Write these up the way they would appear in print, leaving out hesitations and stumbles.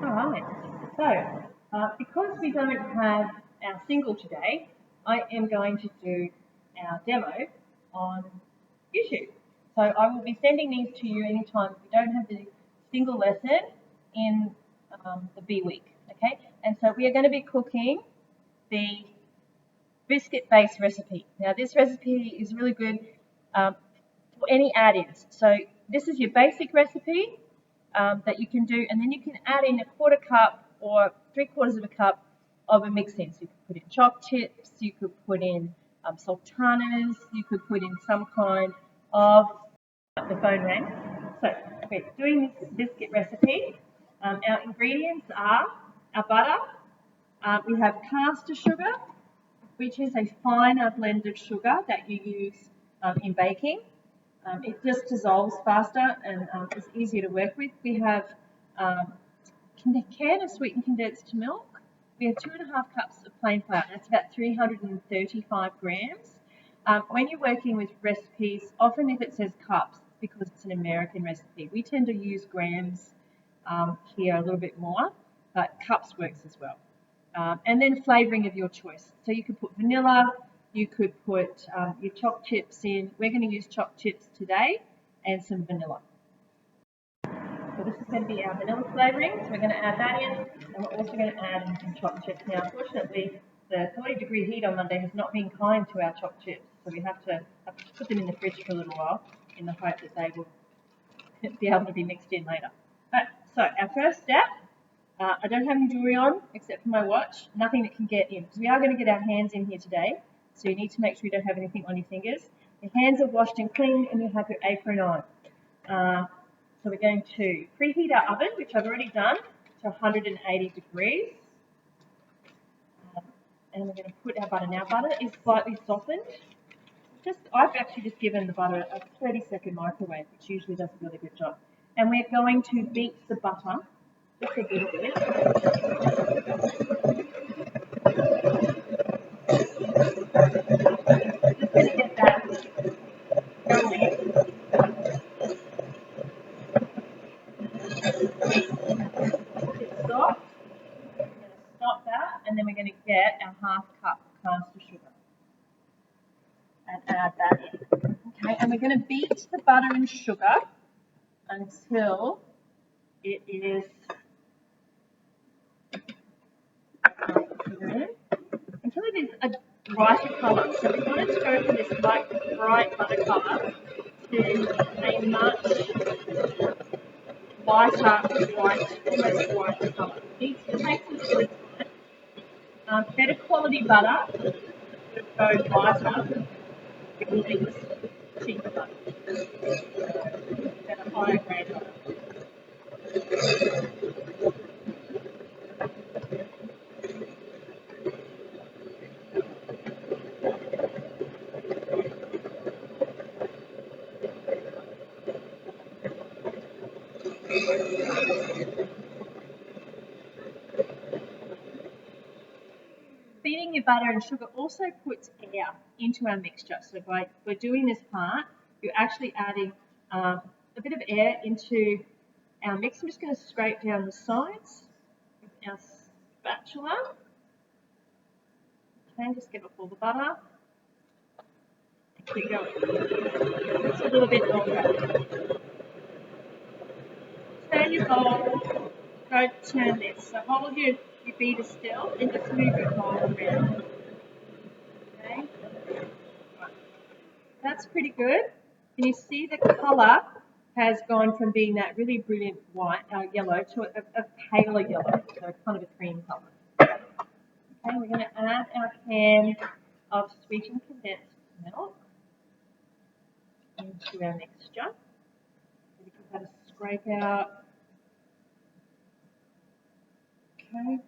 Alright, so because we don't have our single today, I am going to do our demo on YouTube. So I will be sending these to you anytime we don't have the single lesson in the B week, okay? And so we are going to be cooking the biscuit-based recipe. Now this recipe is really good for any add-ins. So this is your basic recipe that you can do, and then you can add in a 1/4 cup or 3/4 of a cup of a mix-in. So you could put in choc chips, you could put in sultanas, you could put in some kind of, the phone rang. So we're doing this biscuit recipe. Our ingredients are our butter, we have caster sugar, which is a finer blended sugar that you use in baking. It just dissolves faster and is easier to work with. We have can of sweetened condensed milk. We have 2.5 cups of plain flour. That's about 335 grams. When you're working with recipes, often if it says cups, it's because it's an American recipe. We tend to use grams here a little bit more, but cups works as well. And then flavouring of your choice. So you could put vanilla, you could put your choc chips in. We're going to use choc chips today and some vanilla. So this is going to be our vanilla flavouring. So we're going to add that in, and we're also going to add in some choc chips. Now, unfortunately, the 40-degree heat on Monday has not been kind to our choc chips, so we have to put them in the fridge for a little while in the hope that they will be able to be mixed in later. Right, so our first step. I don't have any jewellery on except for my watch, nothing that can get in, because we are going to get our hands in here today, so you need to make sure you don't have anything on your fingers. Your hands are washed and clean, and you have your apron on. So we're going to preheat our oven, which I've already done, to 180 degrees. And we're going to put our butter. Now butter is slightly softened. I've actually just given the butter a 30-second microwave, which usually does a really good job. And we're going to beat the butter just a little bit. Just going to get that going. It's soft. We're going to stop that, and then we're going to get our 1/2 cup of caster sugar and add that in. Okay, and we're going to beat the butter and sugar until it is a brighter colour. So we want it to go from this light bright butter colour to a much lighter white, almost white colour. It needs to take some good time. Better quality butter would go lighter with less cheaper butter. Better higher grade butter. Beating your butter and sugar also puts air into our mixture. So by doing this part, you're actually adding a bit of air into our mix. I'm just going to scrape down the sides with our spatula. Okay, just get off all the butter. Keep going. It's a little bit longer. Turn your bowl. Don't turn this. So hold your beater still and just move your bowl around. Okay. Right. That's pretty good. Can you see the colour has gone from being that really brilliant white, yellow, to a paler yellow, so kind of a cream colour. Okay, we're going to add our can of sweetened condensed milk into our mixture. We can have a scrape out. Okay.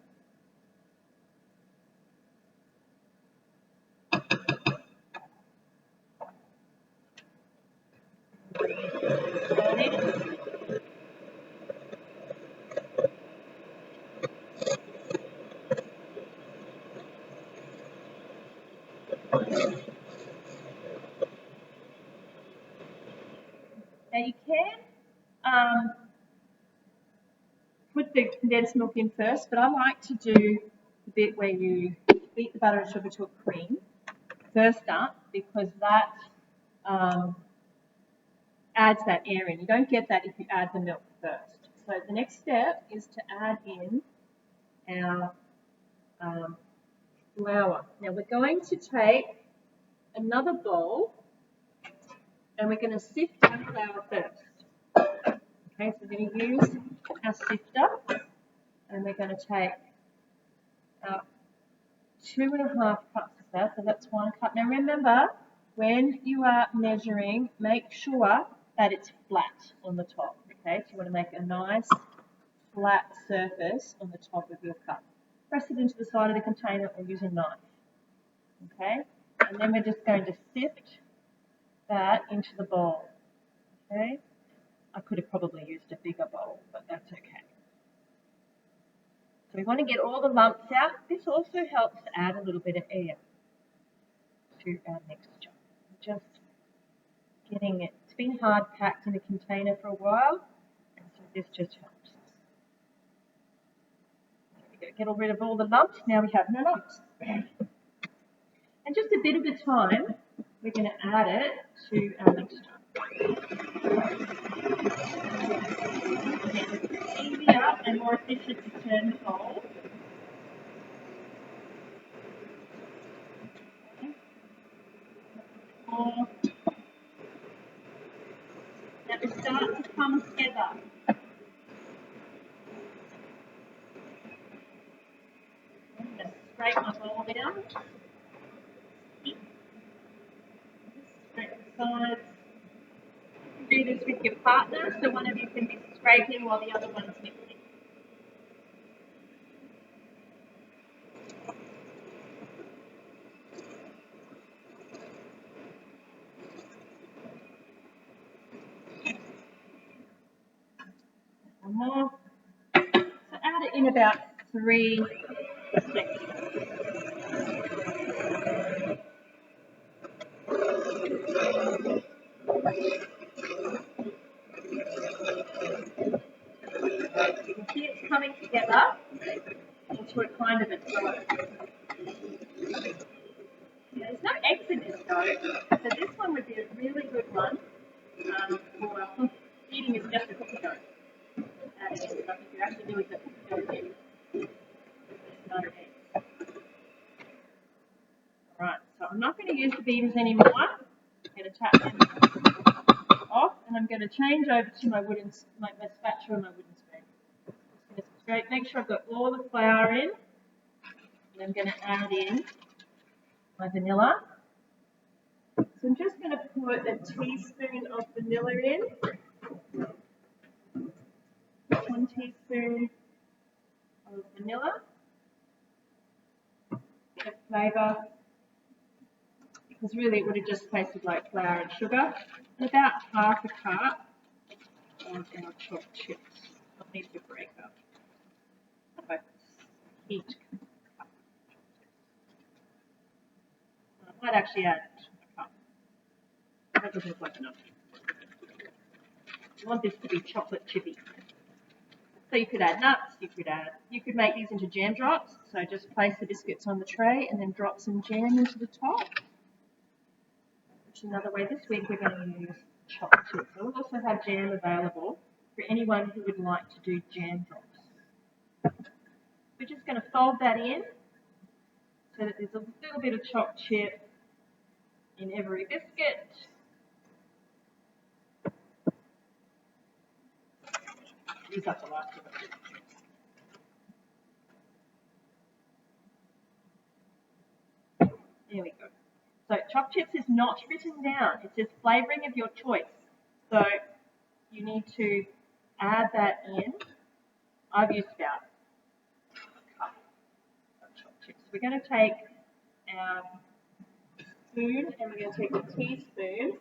Now you can put put the condensed milk in first, but I like to do the bit where you beat the butter and sugar to a cream first up, because that adds that air in. You don't get that if you add the milk first. So the next step is to add in our flour. Now we're going to take another bowl and we're going to sift our flour first. Okay, so we're going to use our sifter and we're going to take our 2.5 cups of that, so that's 1 cup. Now remember, when you are measuring, make sure that it's flat on the top. Okay, so you want to make a nice flat surface on the top of your cup. Press it into the side of the container or use a knife. Okay, and then we're just going to sift that into the bowl. Okay, I could have probably used a bigger bowl, but that's okay. So we want to get all the lumps out. This also helps add a little bit of air to our mixture. Just getting it. It's been hard packed in a container for a while, and so this just helps. There we go. Get rid of all the lumps. Now we have no lumps. And just a bit of the time, we're going to add it to our mixture. It's easier and more efficient to turn the bowl. Now we start to come together. I'm going to scrape my bowl down. Scrape the sides. You can do this with your partner, so one of you can be scraping while the other one's mixing. One more. So add it in about 3 seconds. You can see it's coming together into a kind of a dough. There's no eggs in this dough, so this one would be a really good one for eating as just a cookie dough. I think you actually do with the cookie dough here. No eggs. Alright, so I'm not going to use the beaters anymore. I'm going to tap them off, and I'm going to change over to my spatula and my wooden spoon. I'm just going to make sure I've got all the flour in, and I'm going to add in my vanilla. So I'm just going to put a teaspoon of vanilla in, 1 teaspoon of vanilla, bit of flavour, because really it would have just tasted like flour and sugar, and about 1/2 cup of our choc chips. I'll need to break up. Okay. Heat cup. I might actually add a cup. That doesn't look like enough. You want this to be chocolate chippy. So you could add nuts, you could make these into jam drops. So just place the biscuits on the tray and then drop some jam into the top. Which is another way. This week we're going to use choc chips. So we'll also have jam available for anyone who would like to do jam drops. We're just going to fold that in so that there's a little bit of choc chip in every biscuit. Use up the last of it. There we go. So choc chips is not written down. It says flavouring of your choice. So you need to add that in. I've used about a cup of choc chips. We're going to take our spoon and we're going to take a teaspoon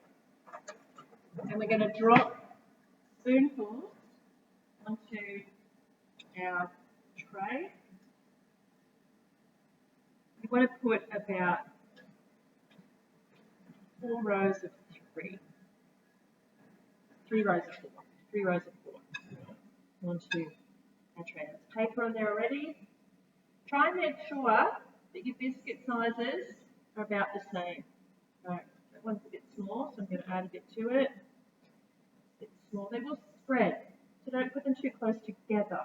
and we're going to drop spoonfuls onto our tray. We want to put about 4 rows of 3. 3 rows of 4. 3 rows of 4 onto our tray has paper on there already. Try and make sure that your biscuit sizes are about the same. So that one's a bit small, so I'm going to add a bit to it. A bit small. They will spread, so don't put them too close together.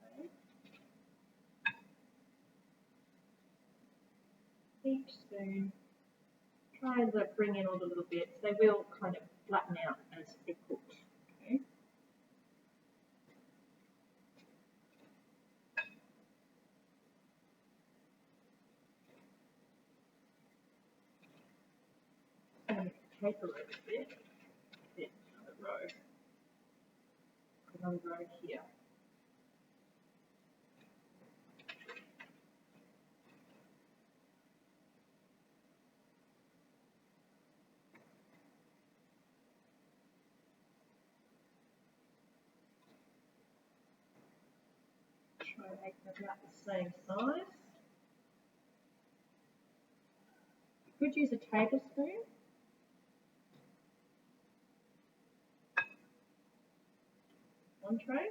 Okay. Each spoon. Try and bring in all the little bits. They will kind of flatten out as they cook. Okay. And take a little bit, another row here. Try and make them about the same size. You could use a tablespoon. One tray.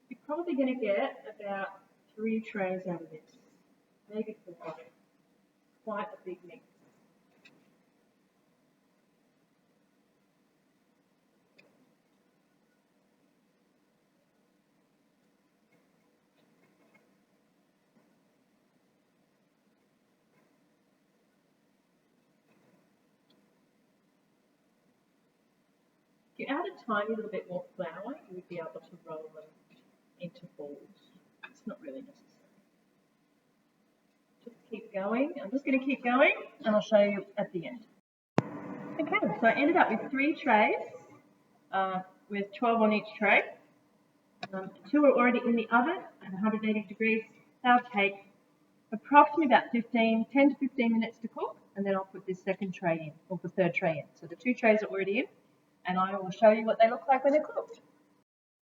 You're probably going to get about 3 trays out of this, maybe 4. Quite a big mix. If you add a tiny little bit more flour, you would be able to roll them into balls. It's not really necessary. Just keep going. I'm just going to keep going and I'll show you at the end. Okay, so I ended up with 3 trays with 12 on each tray. 2 are already in the oven at 180 degrees. They'll take approximately about 10 to 15 minutes to cook, and then I'll put this second tray in, or the third tray in. So the 2 trays are already in, and I will show you what they look like when they're cooked.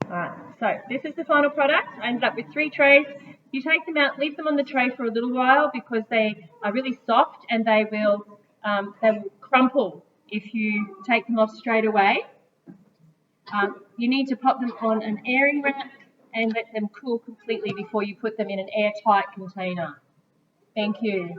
Alright, so this is the final product. I ended up with 3 trays. You take them out, leave them on the tray for a little while because they are really soft and they will crumple if you take them off straight away. You need to pop them on an airing rack and let them cool completely before you put them in an airtight container. Thank you.